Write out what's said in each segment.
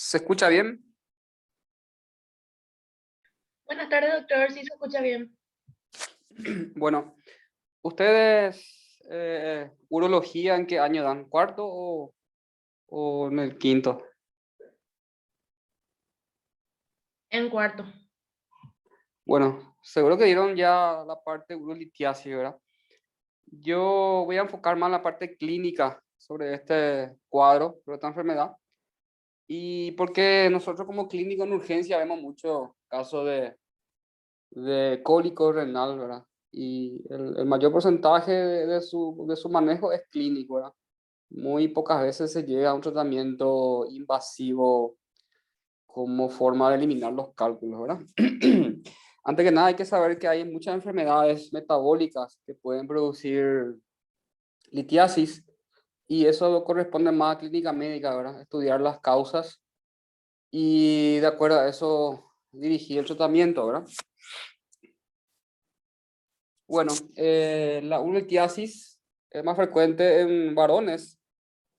¿Se escucha bien? Buenas tardes, doctor. Sí, se escucha bien. Bueno, ¿ustedes urología en qué año dan? ¿Cuarto o en el quinto? En cuarto. Bueno, seguro que dieron ya la parte de urolitiasis, ¿verdad? Yo voy a enfocar más en la parte clínica sobre este cuadro, sobre esta enfermedad. Y porque nosotros como clínico en urgencia vemos muchos casos de cólico renal, ¿verdad? Y el mayor porcentaje de su manejo es clínico, ¿verdad? Muy pocas veces se llega a un tratamiento invasivo como forma de eliminar los cálculos, ¿verdad? Antes que nada hay que saber que hay muchas enfermedades metabólicas que pueden producir litiasis y eso corresponde más a clínica médica, ¿verdad? Estudiar las causas y de acuerdo a eso dirigir el tratamiento, ¿verdad? Bueno, la urolitiasis es más frecuente en varones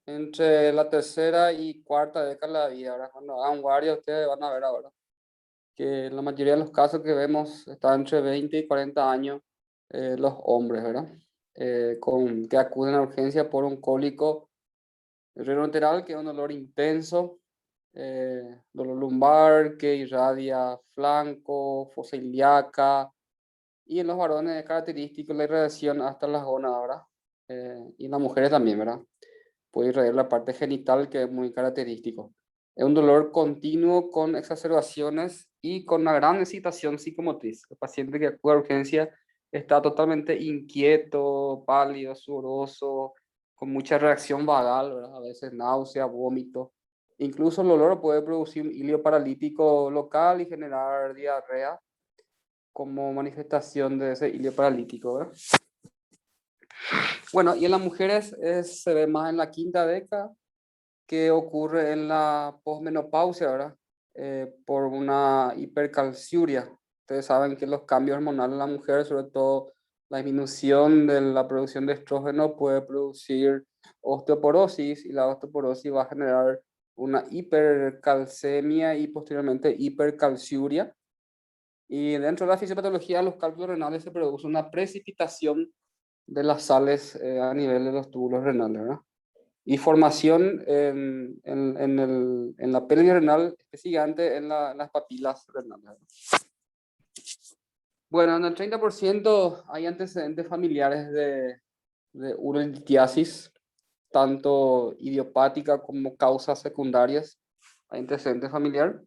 entre la tercera y cuarta década de la vida. Ahora, cuando hagan guardia, ustedes van a ver ahora que en la mayoría de los casos que vemos están entre 20 y 40 años los hombres, ¿verdad? Que acuden a urgencia por un cólico renolateral, que es un dolor intenso, dolor lumbar que irradia flanco, fosa ilíaca, y en los varones es característico la irradiación hasta las gónadas, ¿verdad? Y en las mujeres también, ¿verdad? Puede irradiar la parte genital, que es muy característico. Es un dolor continuo con exacerbaciones y con una gran excitación psicomotriz. El paciente que acude a urgencia está totalmente inquieto, pálido, sudoroso, con mucha reacción vagal, ¿verdad? A veces náusea, vómito. Incluso el dolor puede producir un ilio paralítico local y generar diarrea como manifestación de ese ilio paralítico, ¿verdad? Bueno, y en las mujeres se ve más en la quinta década, que ocurre en la posmenopausia, ¿verdad? Por una hipercalciuria. Ustedes saben que los cambios hormonales en la mujer, sobre todo la disminución de la producción de estrógeno, puede producir osteoporosis, y la osteoporosis va a generar una hipercalcemia y posteriormente hipercalciuria. Y dentro de la fisiopatología de los cálculos renales se produce una precipitación de las sales a nivel de los túbulos renales, ¿verdad? Y formación en la pelvis renal, específicamente en las papilas renales. Bueno, en el 30% hay antecedentes familiares de urolitiasis, tanto idiopática como causas secundarias. Hay antecedentes familiar.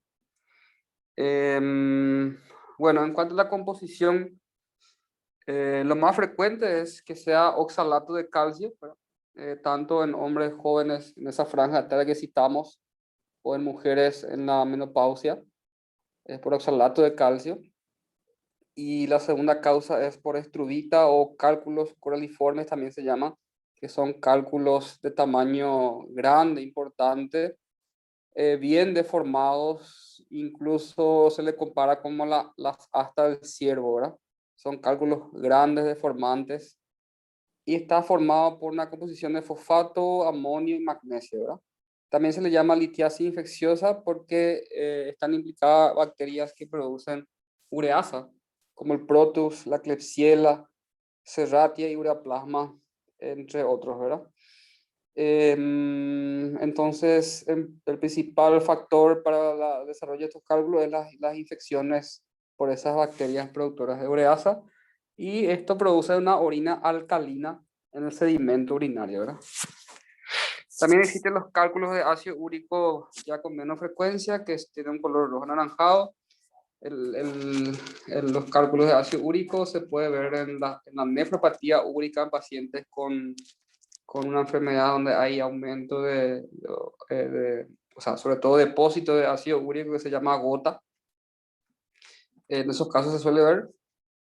Bueno, en cuanto a la composición, lo más frecuente es que sea oxalato de calcio, ¿verdad? Tanto en hombres jóvenes en esa franja etaria que citamos, o en mujeres en la menopausia, es por oxalato de calcio. Y la segunda causa es por estruvita o cálculos coraliformes, también se llama, que son cálculos de tamaño grande, importante, bien deformados, incluso se le compara como las astas del ciervo, ¿verdad? Son cálculos grandes, deformantes, y está formado por una composición de fosfato, amonio y magnesio, ¿verdad? También se le llama litiasis infecciosa porque están implicadas bacterias que producen ureasa, como el Proteus, la Klebsiella, Serratia y Ureaplasma, entre otros, ¿verdad? Entonces, el principal factor para el desarrollo de estos cálculos es las infecciones por esas bacterias productoras de ureasa, y esto produce una orina alcalina en el sedimento urinario, ¿verdad? También existen los cálculos de ácido úrico ya con menos frecuencia, que tienen un color rojo anaranjado. Los cálculos de ácido úrico se puede ver en la nefropatía úrica en pacientes con una enfermedad donde hay aumento o sea, sobre todo depósito de ácido úrico, que se llama gota. En esos casos se suele ver.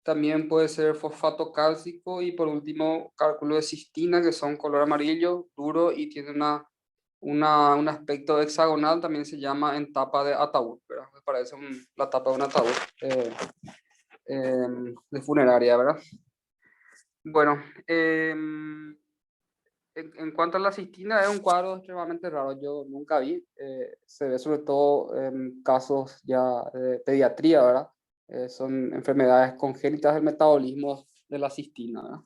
También puede ser fosfato cálcico, y por último cálculo de cistina, que son color amarillo, duro y tiene un aspecto hexagonal, también se llama en tapa de ataúd, ¿verdad? Me parece la tapa de un ataúd de funeraria, ¿verdad? Bueno, en cuanto a la cistina, es un cuadro extremadamente raro. Yo nunca vi. Se ve sobre todo en casos ya de pediatría, ¿verdad? Son enfermedades congénitas del metabolismo de la cistina, ¿verdad?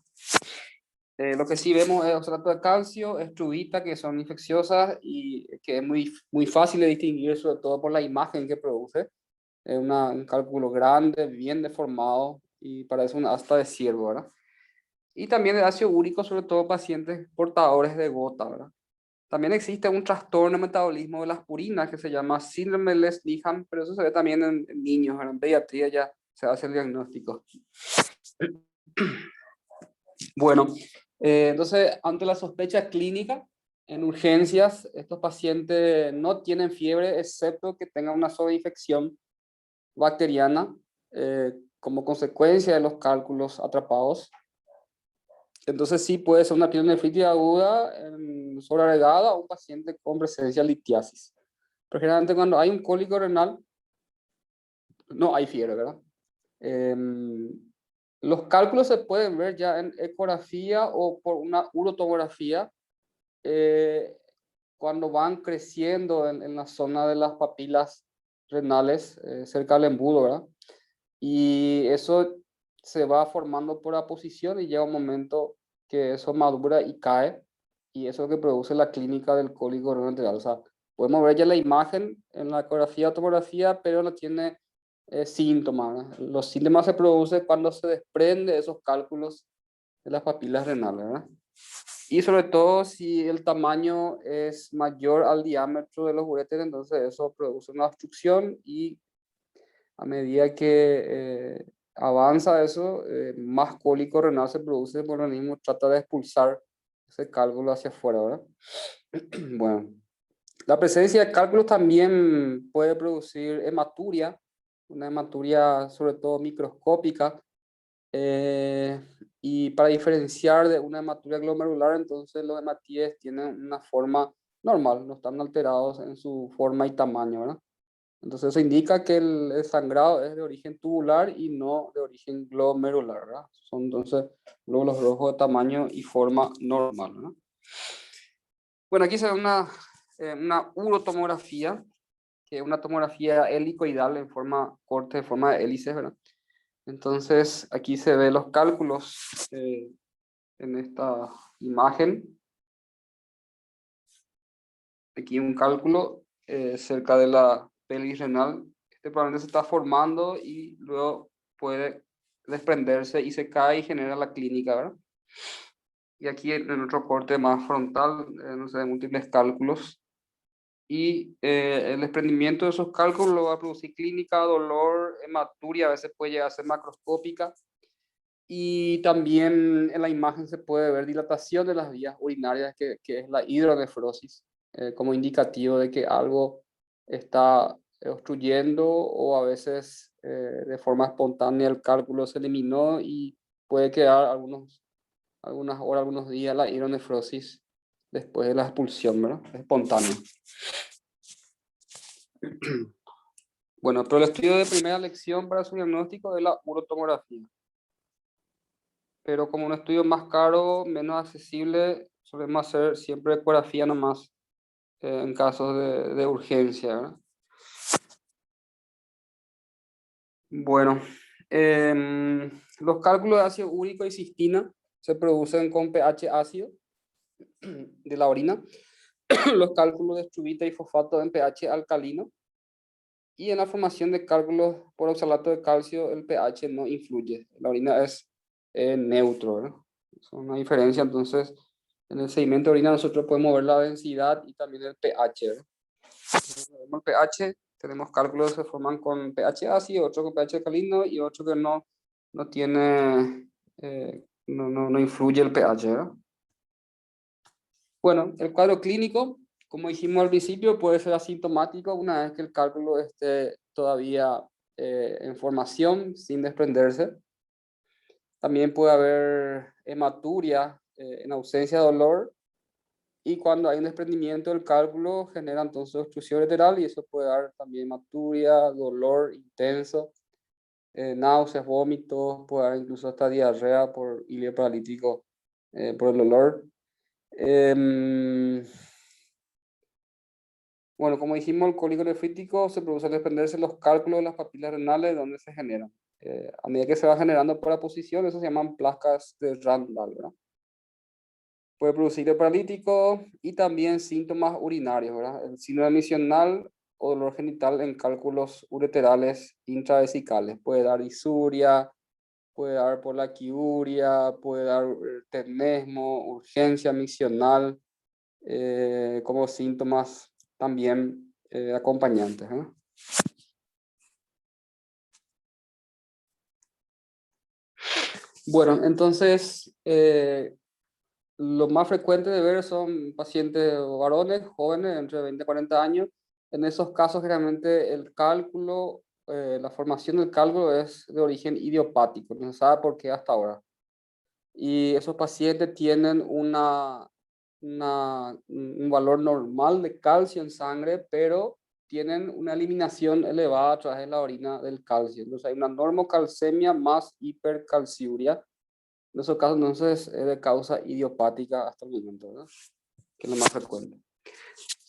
Lo que sí vemos es oxalato de calcio, estrubita, que son infecciosas y que es muy fácil de distinguir, sobre todo por la imagen que produce. Es un cálculo grande, bien deformado y parece una asta de ciervo, ¿verdad? Y también de ácido úrico, sobre todo pacientes portadores de gota, ¿verdad? También existe un trastorno de metabolismo de las purinas que se llama síndrome de Lesch-Nyhan, pero eso se ve también en niños, ¿verdad? En pediatría ya se hace el diagnóstico. Bueno, entonces, ante la sospecha clínica, en urgencias, estos pacientes no tienen fiebre, excepto que tengan una sobreinfección bacteriana como consecuencia de los cálculos atrapados. Entonces sí puede ser una pielonefritis aguda sobreagregada a un paciente con presencia de litiasis. Pero generalmente cuando hay un cólico renal, no hay fiebre, ¿verdad? Los cálculos se pueden ver ya en ecografía o por una urotomografía cuando van creciendo en la zona de las papilas renales, cerca del embudo, ¿verdad? Y eso se va formando por aposición y llega un momento que eso madura y cae, y eso es lo que produce la clínica del cólico renal. O sea, podemos ver ya la imagen en la ecografía o tomografía, pero no tiene síntomas, ¿verdad? Los síntomas se producen cuando se desprende esos cálculos de las papilas renales, ¿verdad? Y sobre todo si el tamaño es mayor al diámetro de los uréteres, entonces eso produce una obstrucción y a medida que avanza eso, más cólico renal se produce, el organismo trata de expulsar ese cálculo hacia afuera, ¿verdad? Bueno, la presencia de cálculos también puede producir hematuria, una hematuria sobre todo microscópica, eh, y para diferenciar de una hematuria glomerular, entonces los hematíes tienen una forma normal, no están alterados en su forma y tamaño, ¿verdad? Entonces eso indica que el sangrado es de origen tubular y no de origen glomerular, ¿verdad? Son entonces glóbulos rojos de tamaño y forma normal, ¿verdad? Bueno, aquí se ve una urotomografía, que es una tomografía helicoidal en forma corte, de forma de hélices, ¿verdad? Entonces aquí se ve los cálculos en esta imagen. Aquí un cálculo cerca de la pelvis renal. Este probablemente se está formando y luego puede desprenderse y se cae y genera la clínica, ¿verdad? Y aquí en otro corte más frontal, no sé, múltiples cálculos. Y el desprendimiento de esos cálculos lo va a producir clínica, dolor, hematuria, a veces puede llegar a ser macroscópica. Y también en la imagen se puede ver dilatación de las vías urinarias, que es la hidronefrosis, como indicativo de que algo está obstruyendo o a veces de forma espontánea el cálculo se eliminó y puede quedar algunas horas, algunos días la hidronefrosis después de la expulsión, ¿verdad? Espontánea. Bueno, pero el estudio de primera lección para su diagnóstico es la urotomografía. Pero como un estudio más caro, menos accesible, solemos hacer siempre ecografía nomás en casos de urgencia, ¿verdad? Bueno, los cálculos de ácido úrico y cistina se producen con pH ácido de la orina, los cálculos de estrubita y fosfato en pH alcalino, y en la formación de cálculos por oxalato de calcio el pH no influye, la orina es neutro, ¿verdad? Es una diferencia, entonces en el sedimento de orina nosotros podemos ver la densidad y también el pH, ¿verdad? Entonces, vemos el pH, tenemos cálculos que se forman con pH ácido, otro con pH alcalino y otro que no tiene, no influye el pH, ¿verdad? Bueno, el cuadro clínico, como dijimos al principio, puede ser asintomático una vez que el cálculo esté todavía en formación, sin desprenderse. También puede haber hematuria en ausencia de dolor, y cuando hay un desprendimiento del cálculo genera entonces obstrucción ureteral y eso puede dar también hematuria, dolor intenso, náuseas, vómitos, puede dar incluso hasta diarrea por ilio paralítico por el dolor. Em, bueno, como dijimos, el cólico nefrítico se produce al desprenderse los cálculos de las papilas renales donde se generan. A medida que se va generando por aposición, eso se llaman placas de Randall, ¿verdad? Puede producir el paralítico y también síntomas urinarios, ¿verdad? El síndrome misional o dolor genital en cálculos ureterales intravesicales. Puede dar disuria, puede dar polaquiuria, puede dar tenesmo, urgencia misional, como síntomas también acompañantes, ¿eh? Bueno, entonces, lo más frecuente de ver son pacientes varones, jóvenes, entre 20 y 40 años. En esos casos, generalmente el cálculo, la formación del cálculo es de origen idiopático, no se sabe por qué hasta ahora. Y esos pacientes tienen un valor normal de calcio en sangre, pero tienen una eliminación elevada a través de la orina del calcio. Entonces hay una normocalcemia más hipercalciuria. En esos casos, entonces, es de causa idiopática hasta el momento, ¿verdad? Que es lo más frecuente.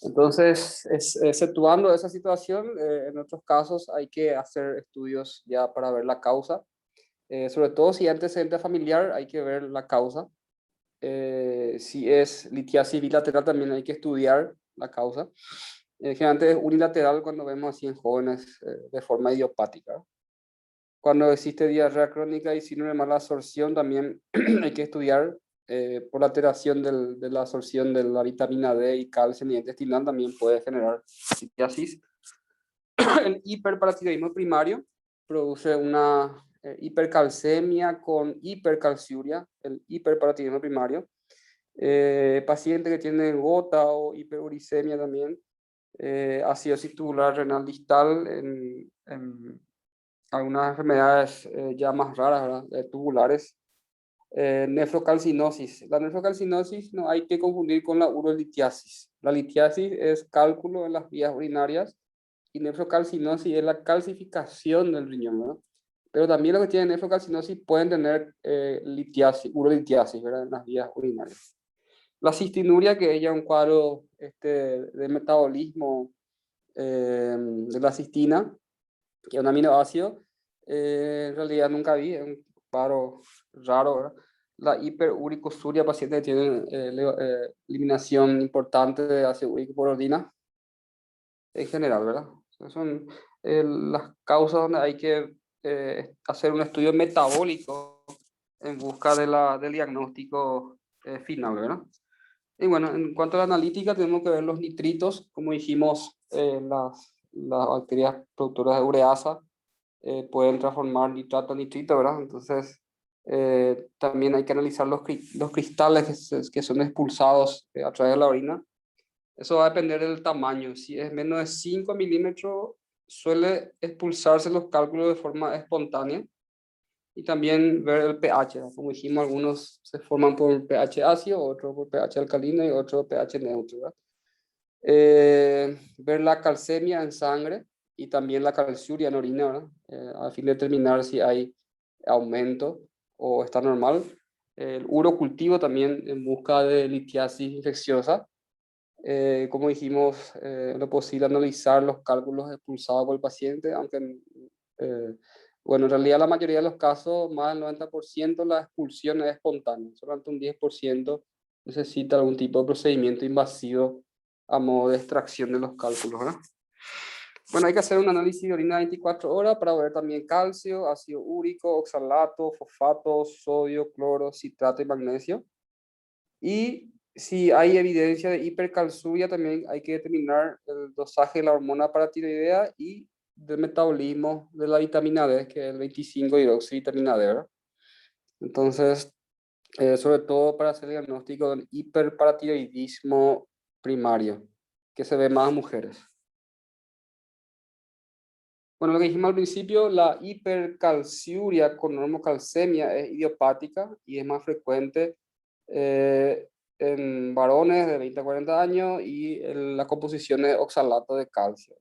Entonces, exceptuando esa situación, en otros casos hay que hacer estudios ya para ver la causa. Sobre todo si hay antecedente familiar, hay que ver la causa. Si es litiasis bilateral, también hay que estudiar la causa. Generalmente es unilateral cuando vemos así en jóvenes de forma idiopática. Cuando existe diarrea crónica y síndrome de mala absorción, también hay que estudiar por la alteración de la absorción de la vitamina D y calcio en el intestinal, también puede generar litiasis. El hiperparatiroidismo primario produce una hipercalcemia con hipercalciuria, el hiperparatiroidismo primario. Paciente que tiene gota o hiperuricemia también, acidosis tubular renal distal en algunas enfermedades ya más raras, ¿verdad? Tubulares. Nefrocalcinosis. La nefrocalcinosis no hay que confundir con la urolitiasis. La litiasis es cálculo en las vías urinarias y nefrocalcinosis es la calcificación del riñón, ¿verdad? Pero también los que tienen nefrocalcinosis pueden tener litiasis, urolitiasis, ¿verdad? En las vías urinarias. La cistinuria, que es ya un cuadro de metabolismo de la cistina, que es un aminoácido, en realidad nunca vi, es un paro raro, ¿verdad? La hiperuricosuria, pacientes que tienen eliminación importante de ácido úrico por orina, en general, ¿verdad? Esas son las causas donde hay que hacer un estudio metabólico en busca del diagnóstico final, ¿verdad? Y bueno, en cuanto a la analítica, tenemos que ver los nitritos, como dijimos, las bacterias productoras de ureasa pueden transformar nitrato a nitrito, ¿verdad? Entonces, también hay que analizar los cristales que son expulsados a través de la orina. Eso va a depender del tamaño. Si es menos de 5 milímetros, suele expulsarse los cálculos de forma espontánea. Y también ver el pH, ¿verdad? Como dijimos, algunos se forman por pH ácido, otros por pH alcalino y otros pH neutro, ¿verdad? Ver la calcemia en sangre y también la calciuria en orina, ¿verdad? A fin de determinar si hay aumento o está normal. El urocultivo también en busca de litiasis infecciosa. Como dijimos, lo posible analizar los cálculos expulsados por el paciente, aunque, bueno, en realidad la mayoría de los casos, más del 90%, la expulsión es espontánea. Solamente un 10% necesita algún tipo de procedimiento invasivo a modo de extracción de los cálculos, ¿verdad? Bueno, hay que hacer un análisis de orina 24 horas para ver también calcio, ácido úrico, oxalato, fosfato, sodio, cloro, citrato y magnesio. Y si hay evidencia de hipercalciuria, también hay que determinar el dosaje de la hormona paratiroidea y del metabolismo de la vitamina D, que es el 25-hidroxivitamina D, ¿verdad? Entonces, sobre todo para hacer el diagnóstico del hiperparatiroidismo primario, que se ve más en mujeres. Bueno, lo que dijimos al principio, la hipercalciuria con normocalcemia es idiopática y es más frecuente eh, en varones de 20 a 40 años y en la composición de oxalato de calcio.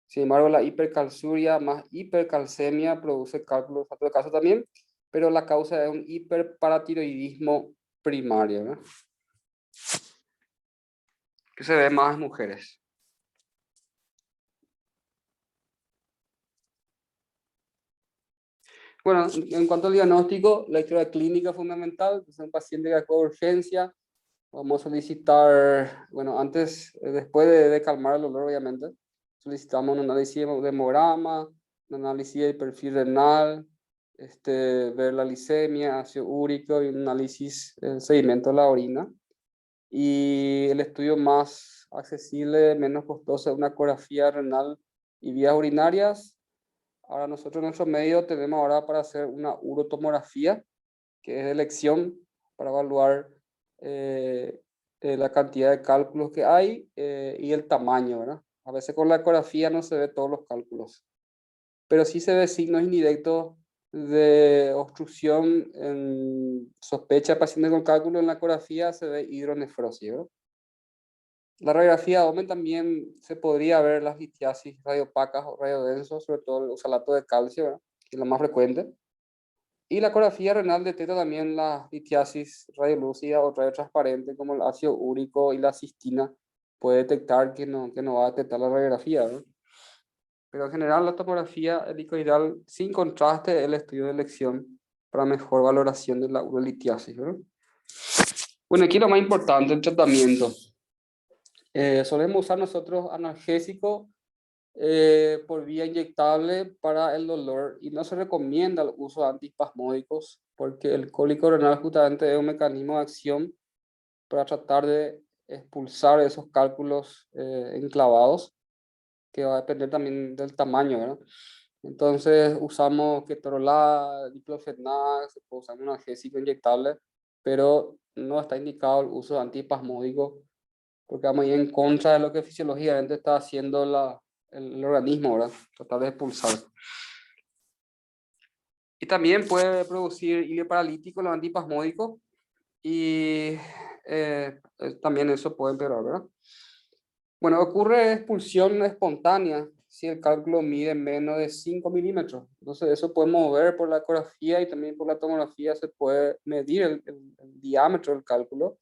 Sin embargo, la hipercalciuria más hipercalcemia produce cálculo de factor de calcio también, pero la causa es un hiperparatiroidismo primario, ¿no? que se ve más en mujeres. Bueno, en cuanto al diagnóstico, la historia clínica es fundamental. Es un paciente que acude a urgencia. Vamos a solicitar, bueno, antes, después de calmar el dolor, obviamente, solicitamos un análisis de hemograma, un análisis del perfil renal, ver la glicemia, ácido úrico y un análisis del sedimento de la orina. Y el estudio más accesible, menos costoso, es una ecografía renal y vías urinarias. Ahora nosotros en nuestro medio tenemos ahora para hacer una urotomografía, que es de elección para evaluar eh, la cantidad de cálculos que hay y el tamaño, ¿verdad? A veces con la ecografía no se ve todos los cálculos, pero sí se ve signos indirectos de obstrucción en sospecha de pacientes con cálculo. En la ecografía se ve hidronefrosis, ¿verdad? La radiografía de abdomen también se podría ver las litiasis radiopacas o radiodensos, sobre todo el oxalato de calcio, ¿verdad? Que es lo más frecuente. Y la ecografía renal detecta también la litiasis radiolúcida o radiotransparente, como el ácido úrico y la cistina. Puede detectar que no va a detectar la radiografía, ¿verdad? Pero en general la tomografía helicoidal sin contraste es el estudio de elección para mejor valoración de la urolitiasis, ¿verdad? Bueno, aquí lo más importante, el tratamiento. Solemos usar nosotros analgésico por vía inyectable para el dolor y no se recomienda el uso de antiespasmódicos porque el cólico renal justamente es un mecanismo de acción para tratar de expulsar esos cálculos enclavados, que va a depender también del tamaño, ¿verdad? Entonces usamos ketorolac, diclofenac, se puede usar un analgésico inyectable, pero no está indicado el uso de antiespasmódicos porque vamos a ir en contra de lo que fisiológicamente está haciendo el organismo, ¿verdad? Tratar de expulsar. Y también puede producir hilo paralítico, los antiespasmódicos, y también eso puede empeorar, ¿verdad? Bueno, ocurre expulsión espontánea si el cálculo mide menos de 5 milímetros. Entonces eso podemos ver por la ecografía y también por la tomografía se puede medir el diámetro del cálculo.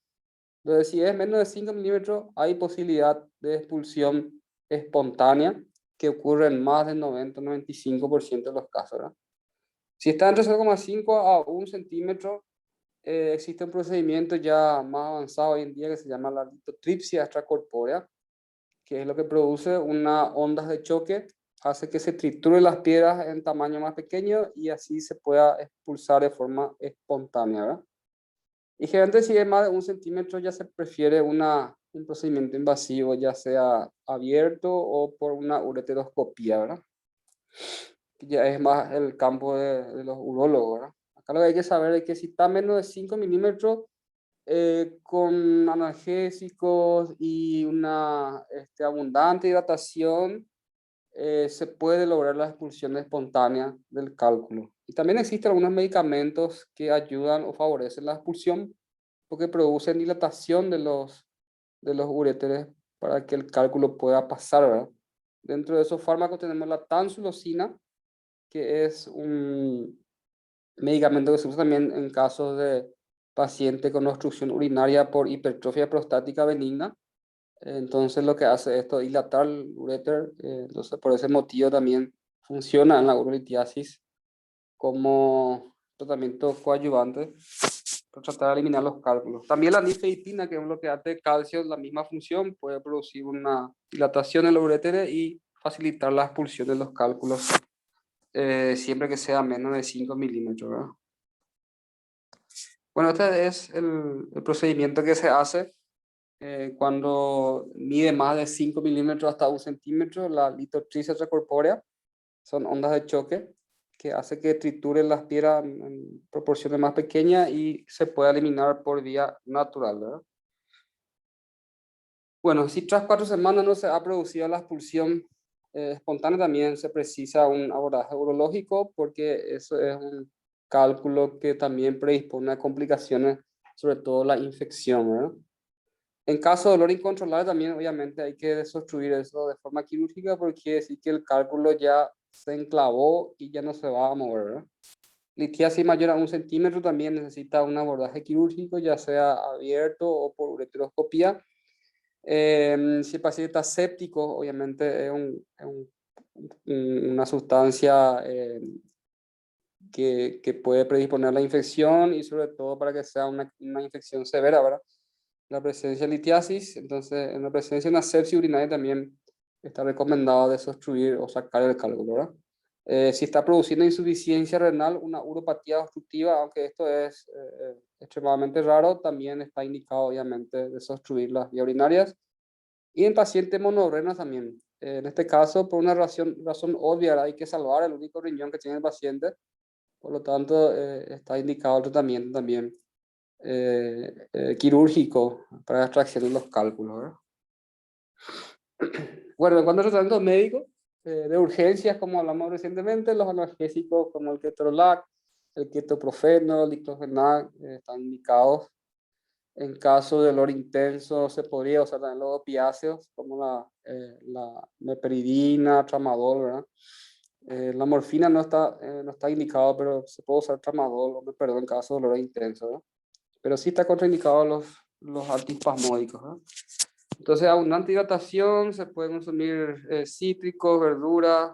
Entonces, si es menos de 5 milímetros, hay posibilidad de expulsión espontánea que ocurre en más del 90-95% de los casos, ¿verdad? Si está entre 0,5 a 1 centímetro, existe un procedimiento ya más avanzado hoy en día que se llama la litotripsia extracorpórea, que es lo que produce unas ondas de choque, hace que se trituren las piedras en tamaño más pequeño y así se pueda expulsar de forma espontánea, ¿verdad? Y generalmente si es más de 1 centímetro ya se prefiere un procedimiento invasivo, ya sea abierto o por una ureteroscopía, ¿verdad? Que ya es más el campo de los urólogos, ¿verdad? Acá lo que hay que saber es que si está menos de 5 milímetros, con analgésicos y una abundante hidratación, se puede lograr la expulsión espontánea del cálculo. Y también existen algunos medicamentos que ayudan o favorecen la expulsión porque producen dilatación de los uréteres para que el cálculo pueda pasar, ¿verdad? Dentro de esos fármacos tenemos la tansulosina, que es un medicamento que se usa también en casos de paciente con obstrucción urinaria por hipertrofia prostática benigna. Entonces lo que hace esto es dilatar el uréter, entonces por ese motivo también funciona en la urolitiasis como tratamiento coadyuvante para tratar de eliminar los cálculos. También la nifedipina, que es un bloqueante de calcio, la misma función, puede producir una dilatación en los uréteres y facilitar la expulsión de los cálculos, siempre que sea menos de 5 milímetros, ¿verdad? Bueno, este es el procedimiento que se hace cuando mide más de 5 milímetros hasta 1 centímetro, la litotripsia extracorpórea. Son ondas de choque que hace que trituren las piedras en proporciones más pequeñas y se puede eliminar por vía natural, ¿verdad? Bueno, si tras 4 semanas no se ha producido la expulsión espontánea, también se precisa un abordaje urológico porque eso es un cálculo que también predispone a complicaciones, sobre todo la infección, ¿verdad? En caso de dolor incontrolable también obviamente hay que desobstruir eso de forma quirúrgica porque quiere decir que el cálculo ya se enclavó y ya no se va a mover, ¿verdad? Litiasis mayor a 1 centímetro también necesita un abordaje quirúrgico, ya sea abierto o por ureteroscopía. Si el paciente está séptico, obviamente es una sustancia que puede predisponer a la infección y sobre todo para que sea una infección severa, ¿verdad? La presencia de litiasis, entonces en la presencia de una sepsis urinaria también está recomendado desobstruir o sacar el cálculo, ¿verdad? Si está produciendo insuficiencia renal, una uropatía obstructiva, aunque esto es extremadamente raro, también está indicado obviamente desobstruir las vías urinarias. Y en pacientes monorrenas también. En este caso, por una razón obvia, ¿verdad? Hay que salvar el único riñón que tiene el paciente. Por lo tanto, está indicado el tratamiento también quirúrgico para extracción de los cálculos, ¿verdad? Bueno, en cuanto al tratamiento médico, de urgencias, como hablamos recientemente, los analgésicos como el ketorolac, el ketoprofeno, el diclofenac, están indicados. En caso de dolor intenso, se podría usar también los opiáceos, como la meperidina, tramadol, ¿verdad? La morfina no está indicado, pero se puede usar tramadol o perdón en caso de dolor intenso, ¿verdad? Pero sí está contraindicado los antiespasmódicos, ¿verdad? Entonces, abundante hidratación, se pueden consumir cítricos, verduras,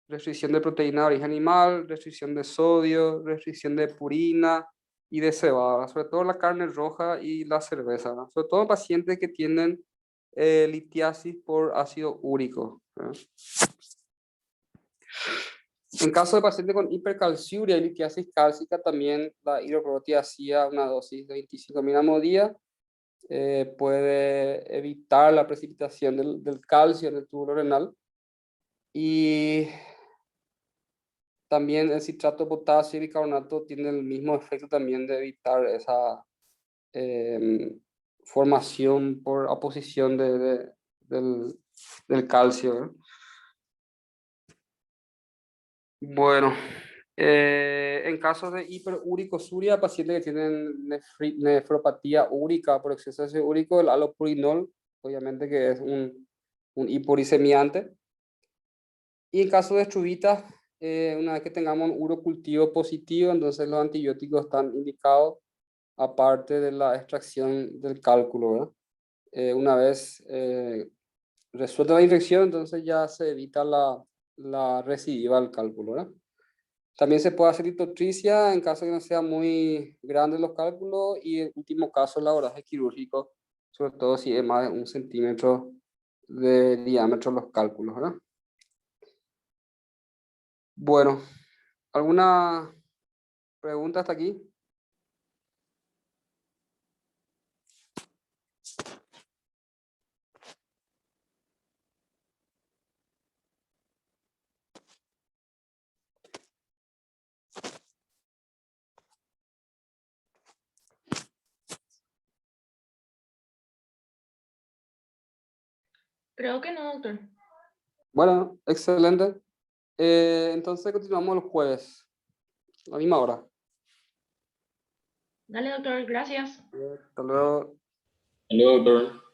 restricción de proteína de origen animal, restricción de sodio, restricción de purina y de cebada, sobre todo la carne roja y la cerveza, ¿no? Sobre todo pacientes que tienen litiasis por ácido úrico, ¿no? En caso de pacientes con hipercalciuria y litiasis cálcica, también la hidroclorotiazida, una dosis de 25 miligramos día, puede evitar la precipitación del calcio en el túbulo renal. Y también el citrato de potasio y bicarbonato tienen el mismo efecto también de evitar esa formación por oposición del calcio, ¿eh? Bueno, en casos de hiperuricosuria, pacientes que tienen nefropatía úrica por exceso de ácido úrico, el allopurinol, obviamente que es un hiporicemiante. Y en caso de estruvitas, una vez que tengamos un urocultivo positivo, entonces los antibióticos están indicados, aparte de la extracción del cálculo, ¿verdad? Una vez resuelta la infección, entonces ya se evita la recidiva del cálculo, ¿verdad? También se puede hacer litotricia en caso de que no sea muy grande los cálculos y en último caso el abordaje quirúrgico, sobre todo si es más de 1 centímetro de diámetro los cálculos, ¿verdad? Bueno, ¿alguna pregunta hasta aquí? Creo que no, doctor. Bueno, excelente. Entonces continuamos el jueves, a la misma hora. Dale, doctor, gracias. Hasta luego. Hello, doctor.